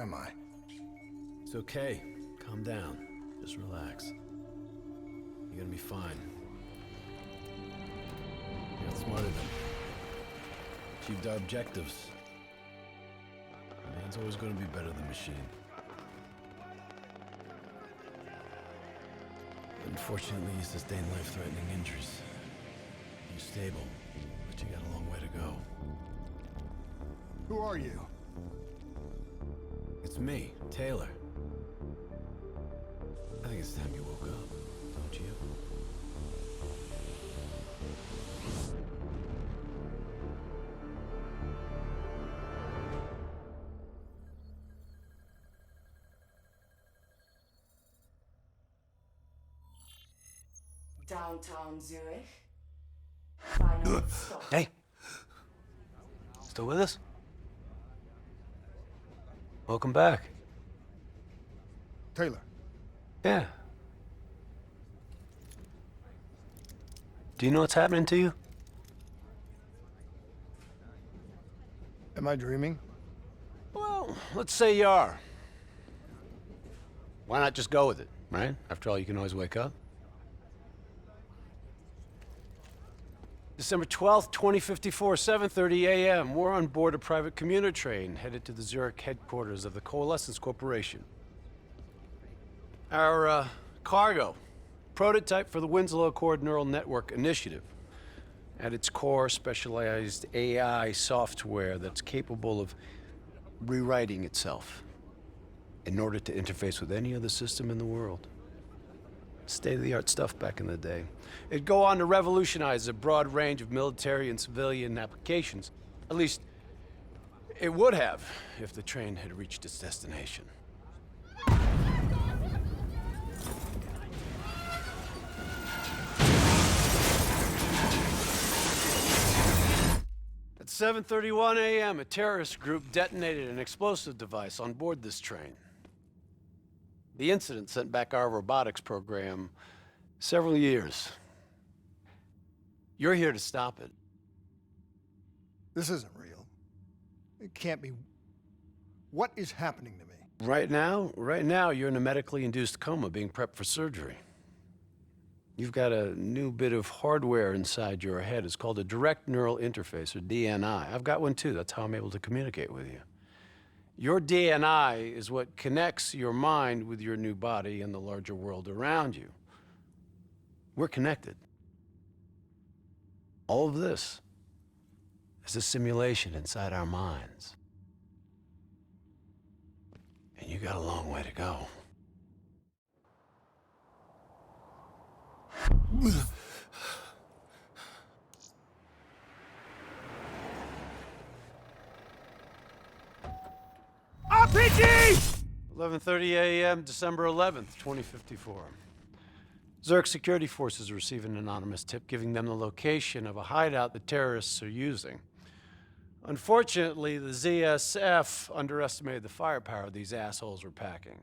am I? It's okay. Calm down. Just relax. You're gonna be fine. You got smarter than achieved our objectives. Man's always gonna be better than machine. Unfortunately, you sustained life-threatening injuries. You're stable, but you got a long way to go. Who are you? It's me, Taylor. I think it's time you woke up, don't you? Downtown Zurich. Final stop. Hey! Still with us? Welcome back. Taylor. Yeah. Do you know what's happening to you? Am I dreaming? Well, let's say you are. Why not just go with it, right? After all, you can always wake up. December 12th, 2054, 7:30 a.m. We're on board a private commuter train headed to the Zurich headquarters of the Coalescence Corporation. Our cargo, prototype for the Winslow Accord Neural Network Initiative. At its core, specialized AI software that's capable of rewriting itself in order to interface with any other system in the world. State-of-the-art stuff back in the day. It'd go on to revolutionize a broad range of military and civilian applications. At least, it would have if the train had reached its destination. At 7:31 a.m., a terrorist group detonated an explosive device on board this train. The incident sent back our robotics program several years. You're here to stop it. This isn't real. It can't be. What is happening to me? Right now, you're in a medically induced coma being prepped for surgery. You've got a new bit of hardware inside your head. It's called a direct neural interface, or DNI. I've got one too. That's how I'm able to communicate with you. Your DNI is what connects your mind with your new body and the larger world around you. We're connected. All of this is a simulation inside our minds. And you got a long way to go. RPG! 11:30 a.m., December 11th, 2054. Zurich security forces receive an anonymous tip giving them the location of a hideout the terrorists are using. Unfortunately, the ZSF underestimated the firepower these assholes were packing.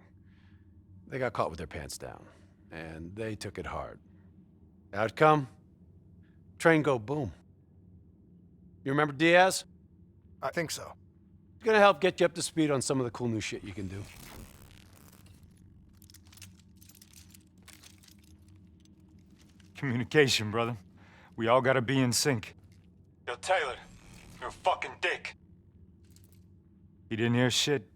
They got caught with their pants down, and they took it hard. Outcome? Train go boom. You remember Diaz? I think so. It's gonna help get you up to speed on some of the cool new shit you can do. Communication, brother. We all gotta be in sync. Yo, Taylor, you're a fucking dick. You didn't hear shit?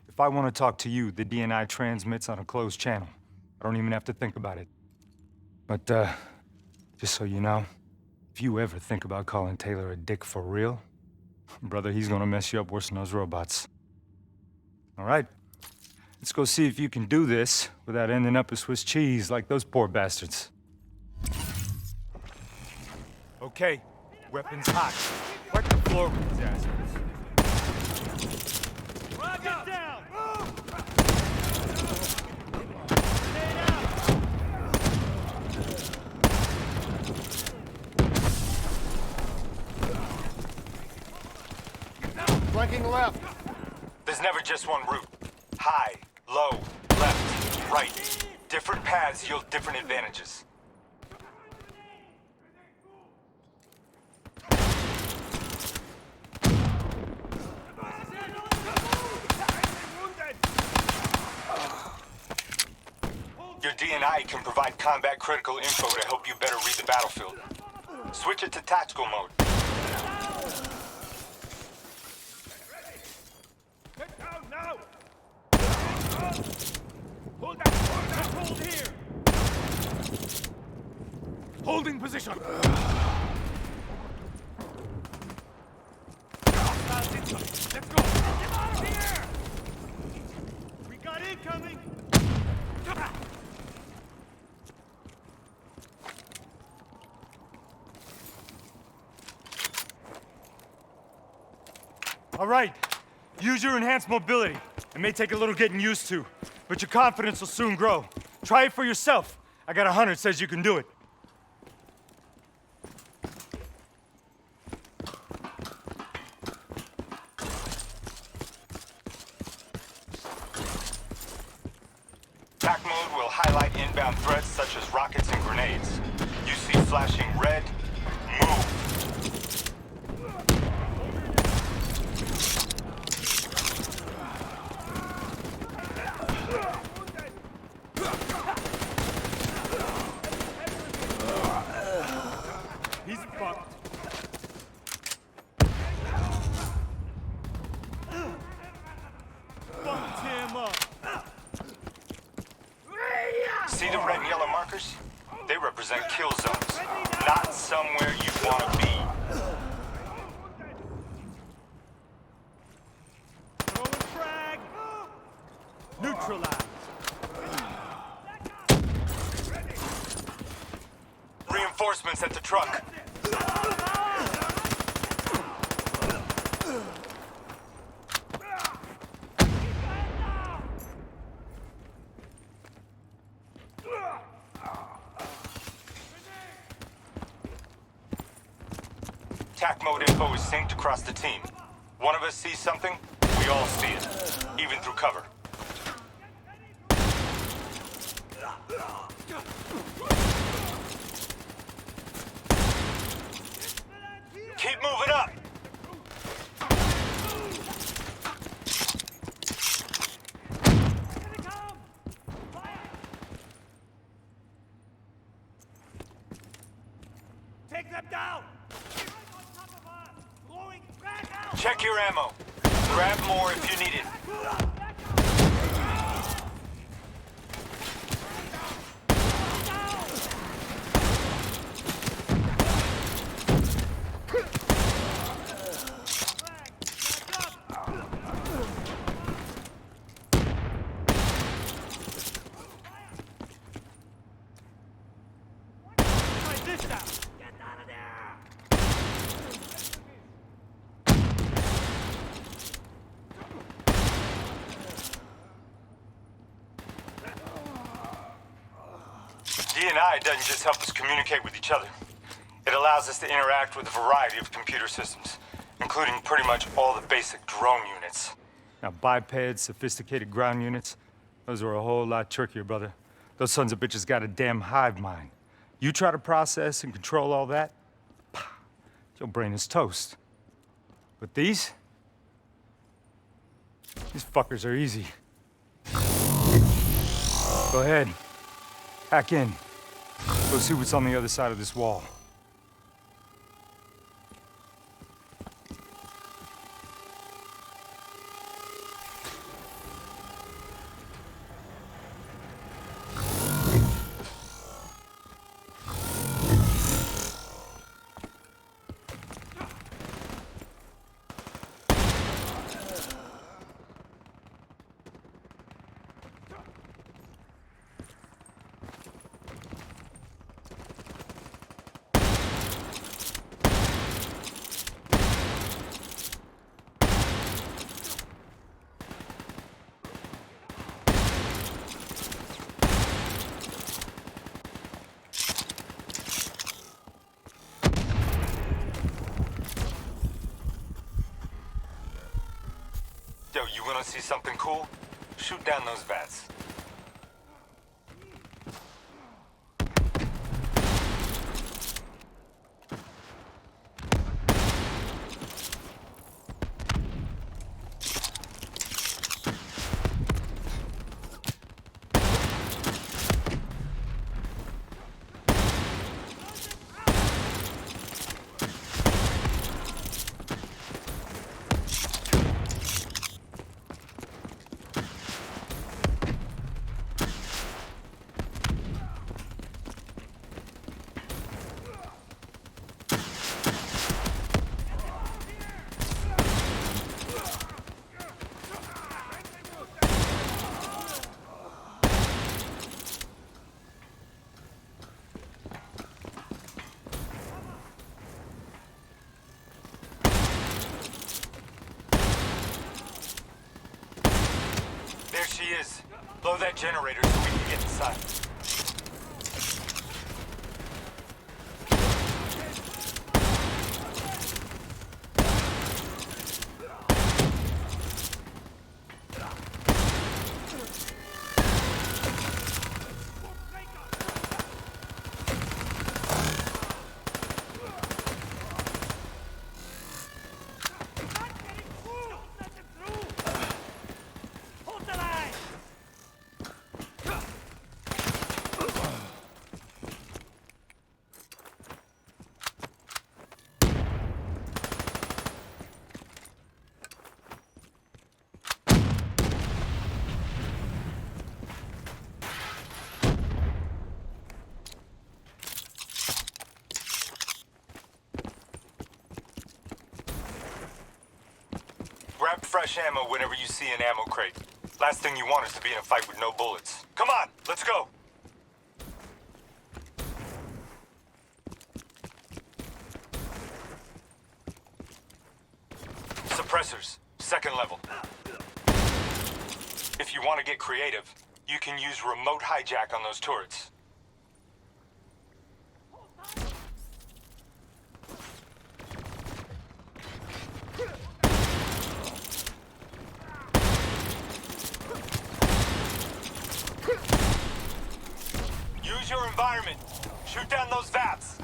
If I want to talk to you, the DNI transmits on a closed channel. I don't even have to think about it. But, just so you know, if you ever think about calling Taylor a dick for real, brother, he's gonna mess you up worse than those robots. All right? Let's go see if you can do this without ending up a Swiss cheese like those poor bastards. Okay, weapons hot. Wipe the floor with these assholes. Get down! Flanking left. There's never just one route. High, low, left, right. Different paths yield different advantages. DNI can provide combat critical info to help you better read the battlefield. Switch it to tactical mode. Get down now! Hold that! Hold here! Holding position! Let's go! Get out of here! We got incoming! All right, use your enhanced mobility. It may take a little getting used to, but your confidence will soon grow. Try it for yourself. I got a hunter that says you can do it. Attack mode will highlight inbound threats such as rockets and grenades. You see flashing red, move. He's fucked. Fucked him up. See the red and yellow markers? They represent kill zones, not somewhere you want to be. Throwing frag. Neutralized. Reinforcements at the truck. Attack mode info is synced across the team. One of us sees something, we all see it, even through cover. Keep moving up! Take them down! Check your ammo. Grab more if you need it. Try this out! Get out of there! DNI doesn't just help us communicate with each other. It allows us to interact with a variety of computer systems, including pretty much all the basic drone units. Now, bipeds, sophisticated ground units, those are a whole lot trickier, brother. Those sons of bitches got a damn hive mind. You try to process and control all that, your brain is toast. But these fuckers are easy. Go ahead, hack in. Go see what's on the other side of this wall. Yo, you wanna see something cool? Shoot down those vats. she is. Blow that generator so we can get inside. Grab fresh ammo whenever you see an ammo crate. Last thing you want is to be in a fight with no bullets. Come on, let's go! Suppressors, second level. If you want to get creative, you can use remote hijack on those turrets. Use your environment. Shoot down those vats.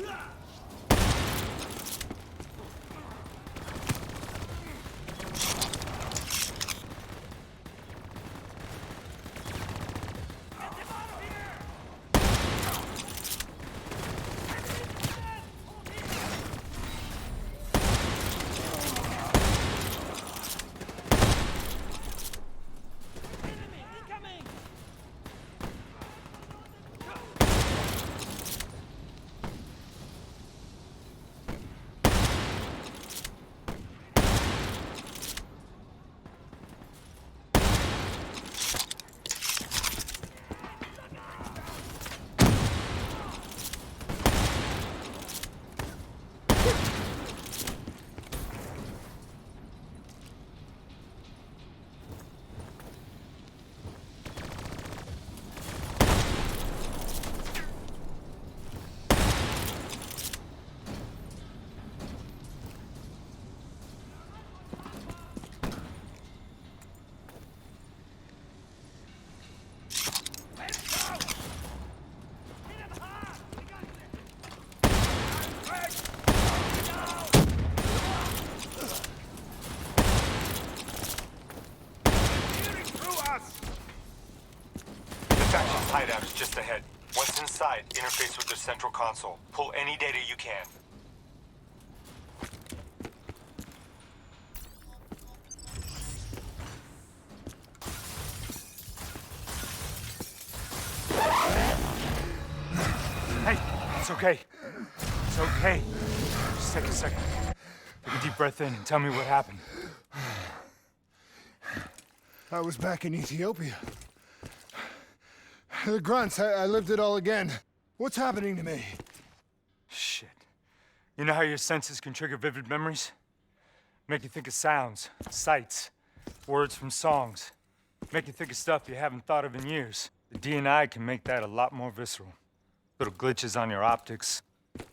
Faction's hideout is just ahead. Once inside, interface with the central console. Pull any data you can. Hey, it's okay. It's okay. Just take a second. Take a deep breath in and tell me what happened. I was back in Ethiopia. The grunts, I lived it all again. What's happening to me? Shit. You know how your senses can trigger vivid memories? Make you think of sounds, sights, words from songs. Make you think of stuff you haven't thought of in years. The DNI can make that a lot more visceral. Little glitches on your optics,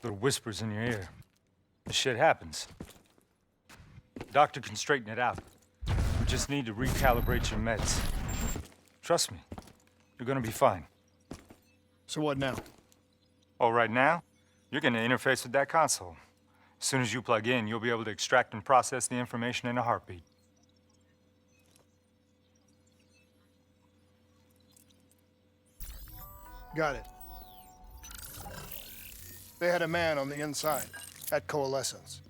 little whispers in your ear. This shit happens. The doctor can straighten it out. We just need to recalibrate your meds. Trust me, you're gonna be fine. So what now? Oh, right now, you're gonna interface with that console. As soon as you plug in, you'll be able to extract and process the information in a heartbeat. Got it. They had a man on the inside at Coalescence.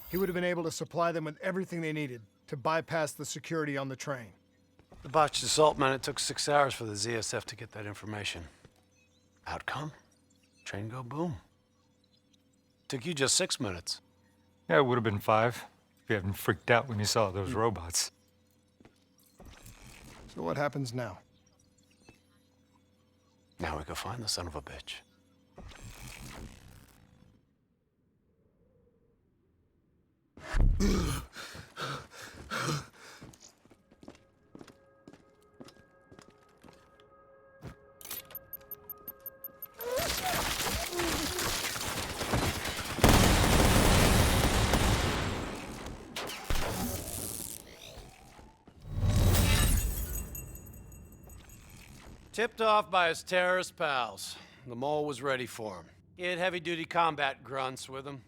He would have been able to supply them with everything they needed to bypass the security on the train. The botched assault, man, it took 6 hours for the ZSF to get that information. Outcome? Train go boom. Took you just 6 minutes. Yeah, it would have been 5 if you hadn't freaked out when you saw those robots. So what happens now? Now we go find the son of a bitch. Tipped off by his terrorist pals. The mole was ready for him. He had heavy-duty combat grunts with him.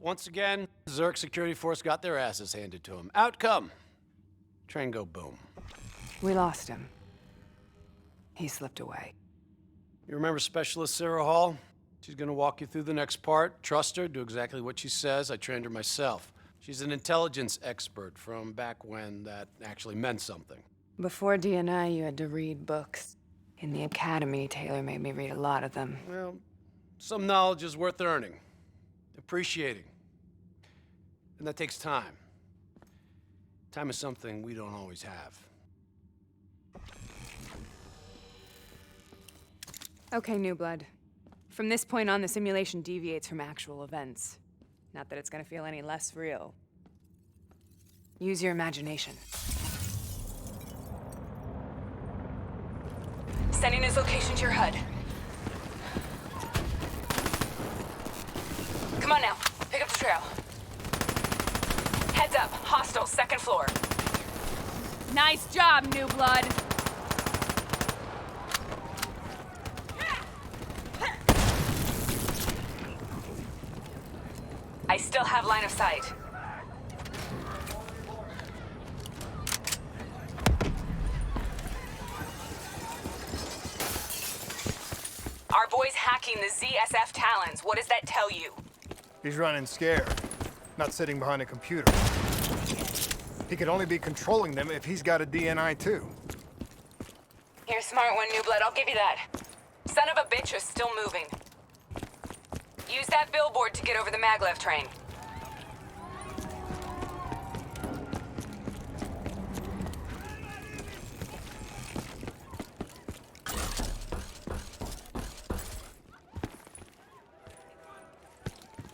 Once again, Zurich security force got their asses handed to him. Outcome: train go boom. We lost him. He slipped away. You remember Specialist Sarah Hall? She's gonna walk you through the next part. Trust her, do exactly what she says. I trained her myself. She's an intelligence expert from back when that actually meant something. Before DNI, you had to read books. In the academy, Taylor made me read a lot of them. Well, some knowledge is worth earning, appreciating. And that takes time. Time is something we don't always have. Okay, New Blood. From this point on, the simulation deviates from actual events. Not that it's gonna feel any less real. Use your imagination. Sending his location to your HUD. Come on now, pick up the trail. Heads up, hostile, second floor. Nice job, New Blood. I still have line of sight. Our boy's hacking the ZSF Talons. What does that tell you? He's running scared, not sitting behind a computer. He could only be controlling them if he's got a DNI too. You're a smart one, New Blood. I'll give you that. Son of a bitch is still moving. Use that billboard to get over the maglev train.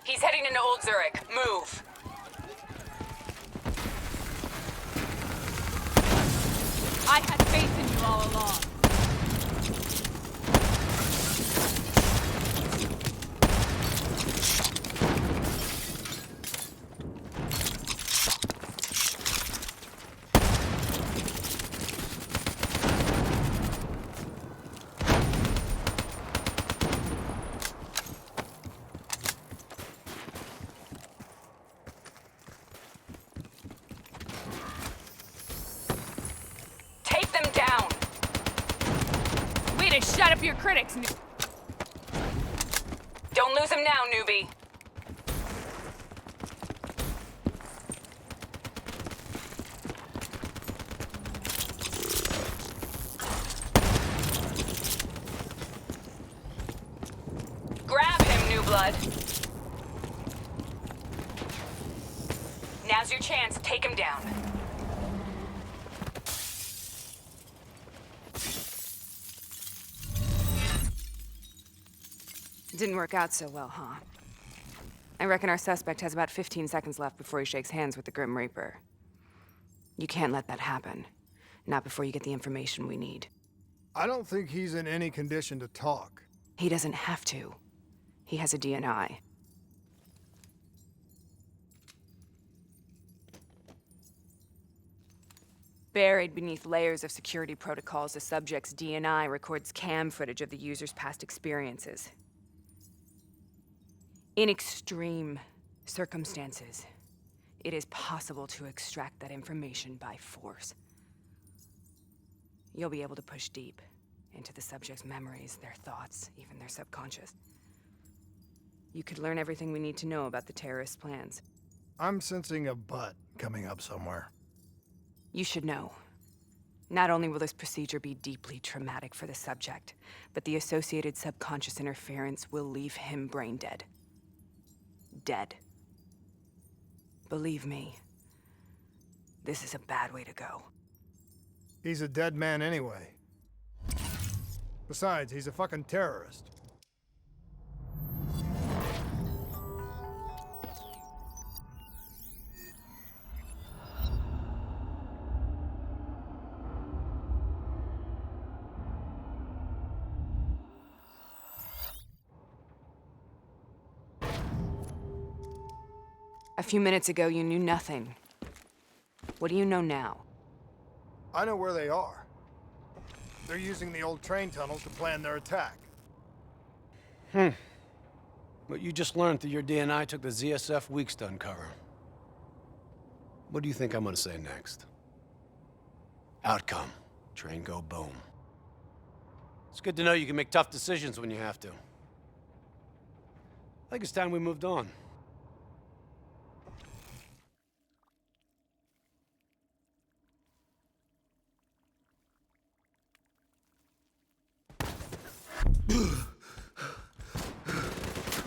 He's heading into Old Zurich. Move. I had faith in you all along. Take them down! Way to shut up your critics, Don't lose him now, newbie. Grab him, New Blood. Now's your chance. Take him down. Didn't work out so well, huh? I reckon our suspect has about 15 seconds left before he shakes hands with the Grim Reaper. You can't let that happen. Not before you get the information we need. I don't think he's in any condition to talk. He doesn't have to. He has a DNI. Buried beneath layers of security protocols, the subject's DNI records cam footage of the user's past experiences. In extreme circumstances, it is possible to extract that information by force. You'll be able to push deep into the subject's memories, their thoughts, even their subconscious. You could learn everything we need to know about the terrorist plans. I'm sensing a butt coming up somewhere. You should know. Not only will this procedure be deeply traumatic for the subject, but the associated subconscious interference will leave him brain dead. Dead. Believe me, this is a bad way to go. He's a dead man anyway. Besides, he's a fucking terrorist. A few minutes ago, you knew nothing. What do you know now? I know where they are. They're using the old train tunnels to plan their attack. What you just learned through your DNI took the ZSF weeks to uncover. What do you think I'm gonna say next? Outcome. Train go boom. It's good to know you can make tough decisions when you have to. I think it's time we moved on.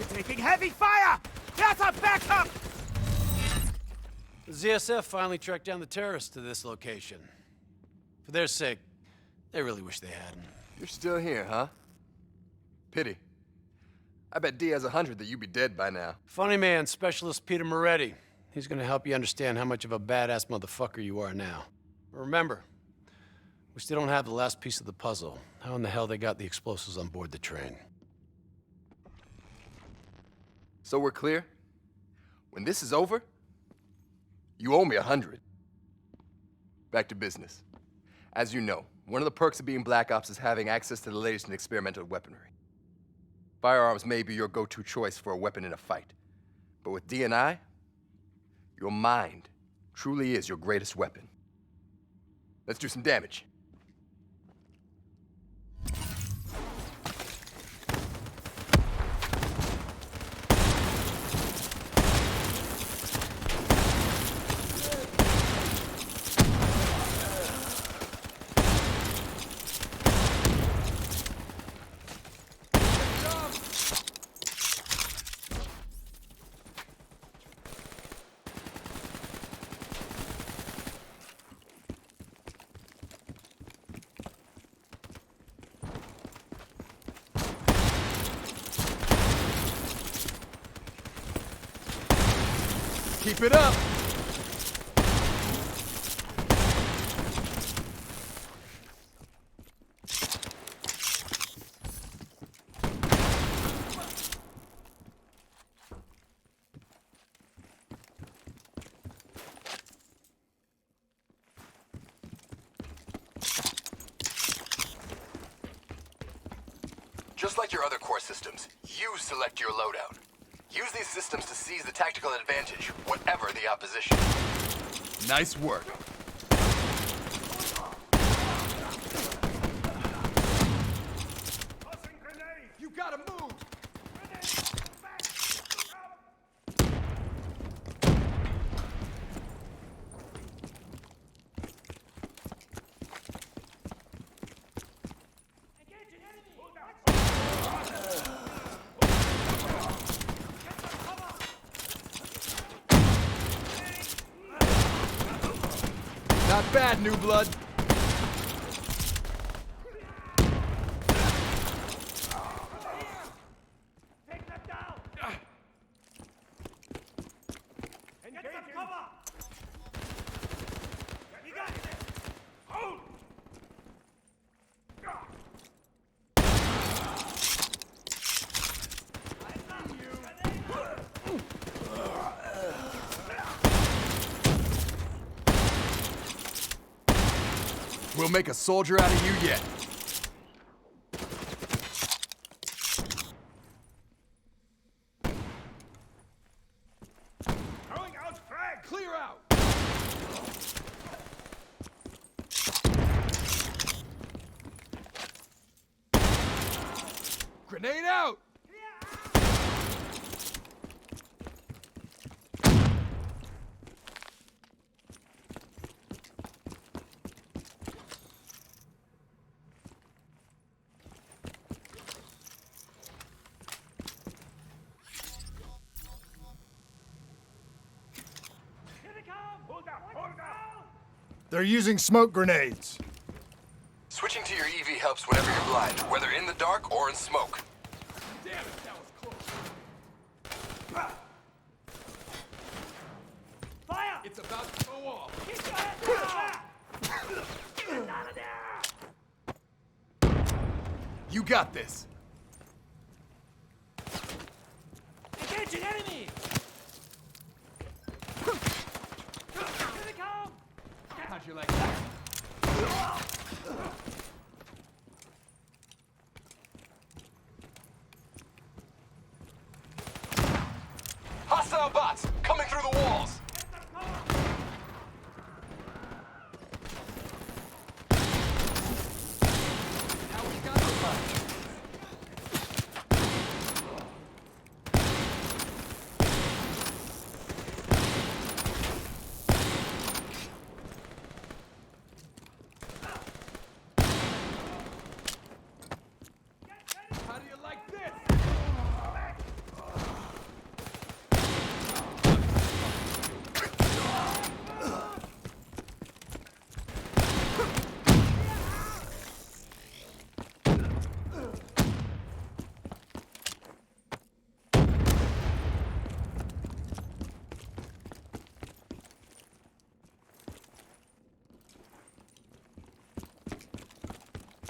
Taking heavy fire! That's a backup! The ZSF finally tracked down the terrorists to this location. For their sake, they really wish they hadn't. You're still here, huh? Pity. I bet D has 100 that you'd be dead by now. Funny man, Specialist Peter Moretti. He's gonna help you understand how much of a badass motherfucker you are now. But remember, we still don't have the last piece of the puzzle. How in the hell they got the explosives on board the train? So we're clear? When this is over, you owe me 100. Back to business. As you know, one of the perks of being Black Ops is having access to the latest in experimental weaponry. Firearms may be your go-to choice for a weapon in a fight. But with DNI, your mind truly is your greatest weapon. Let's do some damage. Keep it up! Just like your other core systems, you select your loadout. Use these systems to seize the tactical advantage, whatever the opposition. Nice work. You gotta move! Not bad, new blood. Take them down! And get some cover! You got this! Hold! We'll make a soldier out of you yet. Throwing out frag! Clear out! Grenade out! Here they come! Hold up! Hold down! They're using smoke grenades. Switching to your EV helps whenever you're blind, whether in the dark or in smoke. Damn it, that was close. Fire! It's about to go off. Get your hands up! Get it out of there! You got this. Engaging enemy! Here they come! How'd you like that?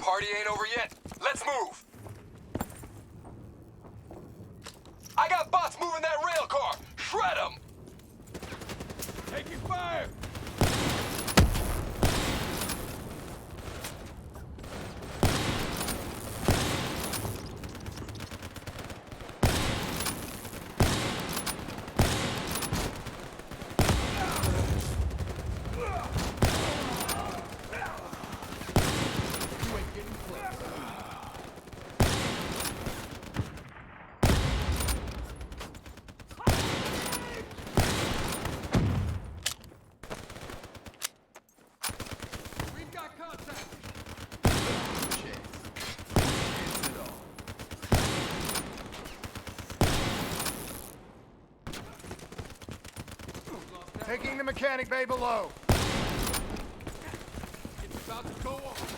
party ain't over yet. Let's move. I got bots moving that rail car. Shred them. Taking fire! We've got contact! Taking the mechanic bay below. It's about to go off.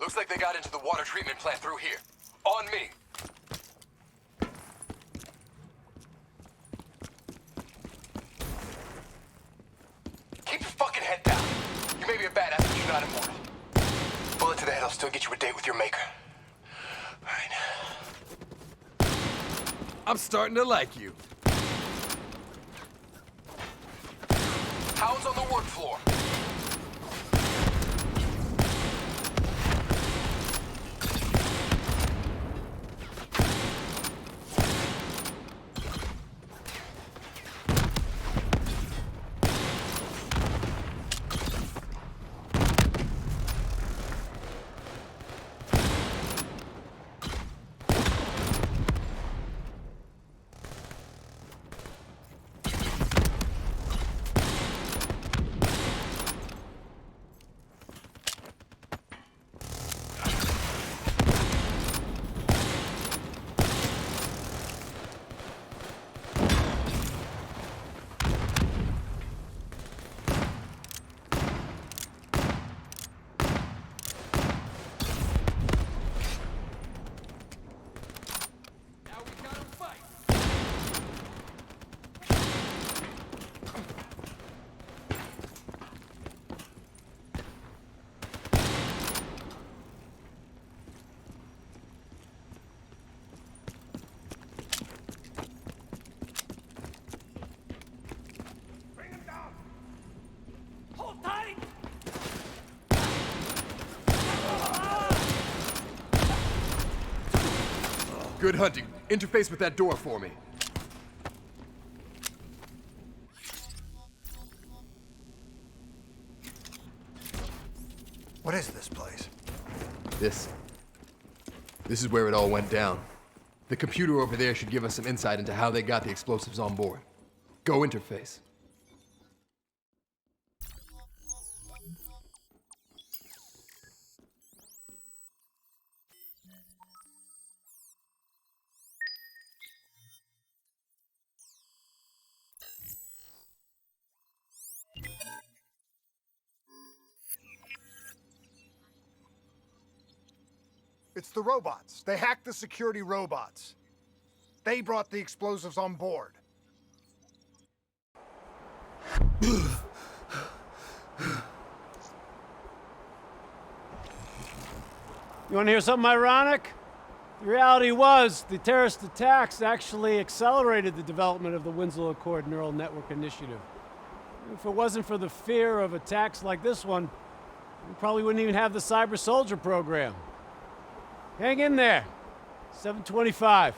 Looks like they got into the water treatment plant through here. On me. Keep your fucking head down. You may be a badass, but you're not immortal. Bullet to the head will still get you a date with your maker. All right. I'm starting to like you. Hounds on the work floor. Now we gotta fight. Bring him down. Hold tight. Good hunting. Interface with that door for me. What is this place? This is where it all went down. The computer over there should give us some insight into how they got the explosives on board. Go interface. It's the robots. They hacked the security robots. They brought the explosives on board. You want to hear something ironic? The reality was, the terrorist attacks actually accelerated the development of the Winslow Accord Neural Network Initiative. If it wasn't for the fear of attacks like this one, we probably wouldn't even have the Cyber Soldier program. Hang in there. 7:25.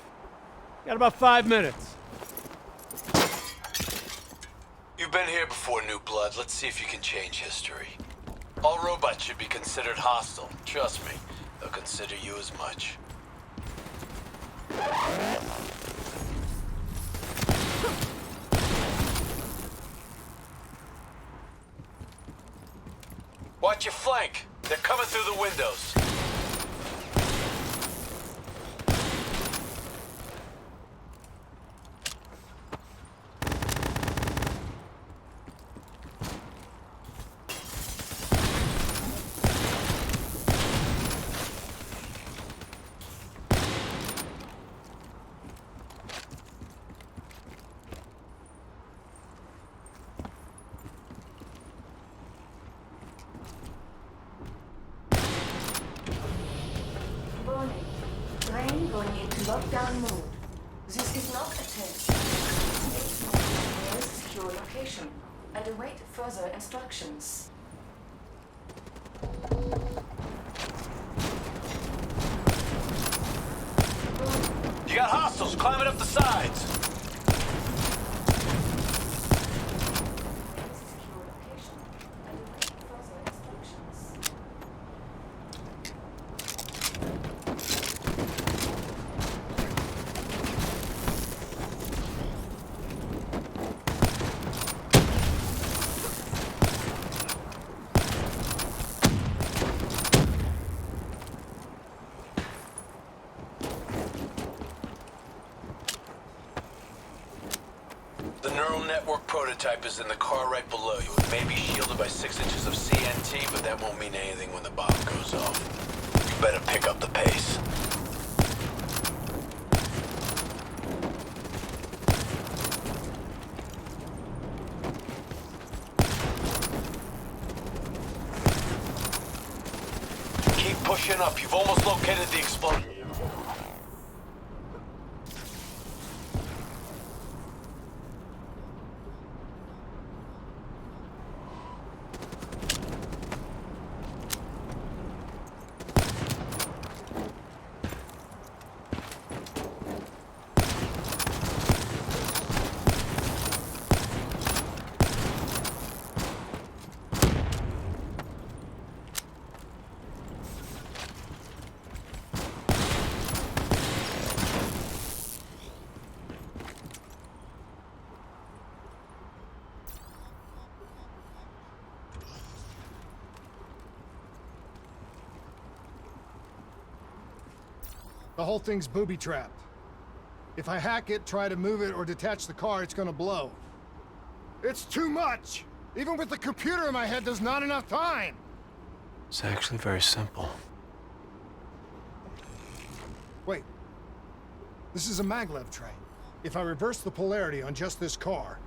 Got about 5 minutes. You've been here before, New Blood. Let's see if you can change history. All robots should be considered hostile. Trust me, they'll consider you as much. Watch your flank. They're coming through the windows. unknown. This is not a test. Stay in a very secure location and await further instructions. You got hostiles climbing up the sides. Secure location and await further instructions. The neural network prototype is in the car right below you. It may be shielded by 6 inches of CNT, but that won't mean anything when the bomb goes off. You better pick up the pace. Keep pushing up. You've almost located the explosion. The whole thing's booby-trapped. If I hack it, try to move it, or detach the car, it's gonna blow. It's too much! Even with the computer in my head, there's not enough time! It's actually very simple. Wait. This is a maglev train. If I reverse the polarity on just this car...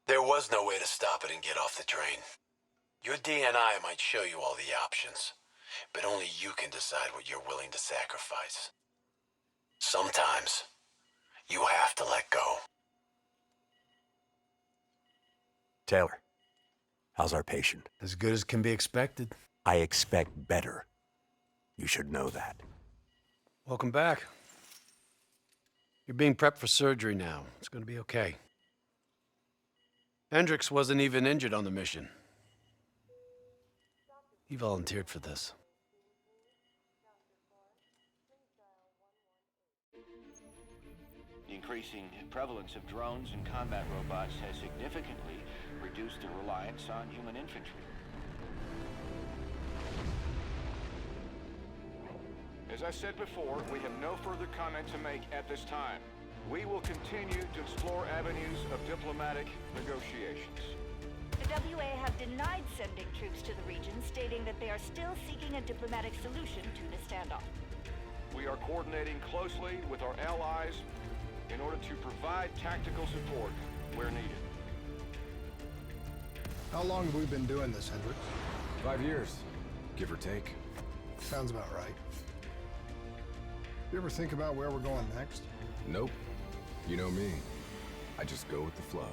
There was no way to stop it and get off the train. Your DNI might show you all the options, but only you can decide what you're willing to sacrifice. Sometimes, you have to let go. Taylor, how's our patient? As good as can be expected. I expect better. You should know that. Welcome back. You're being prepped for surgery now. It's gonna be okay. Hendricks wasn't even injured on the mission. He volunteered for this. The increasing prevalence of drones and combat robots has significantly reduced the reliance on human infantry. As I said before, we have no further comment to make at this time. We will continue to explore avenues of diplomatic negotiations. The WA have denied sending troops to the region, stating that they are still seeking a diplomatic solution to the standoff. We are coordinating closely with our allies in order to provide tactical support where needed. How long have we been doing this, Hendricks? 5 years, give or take. Sounds about right. You ever think about where we're going next? Nope. You know me. I just go with the flow.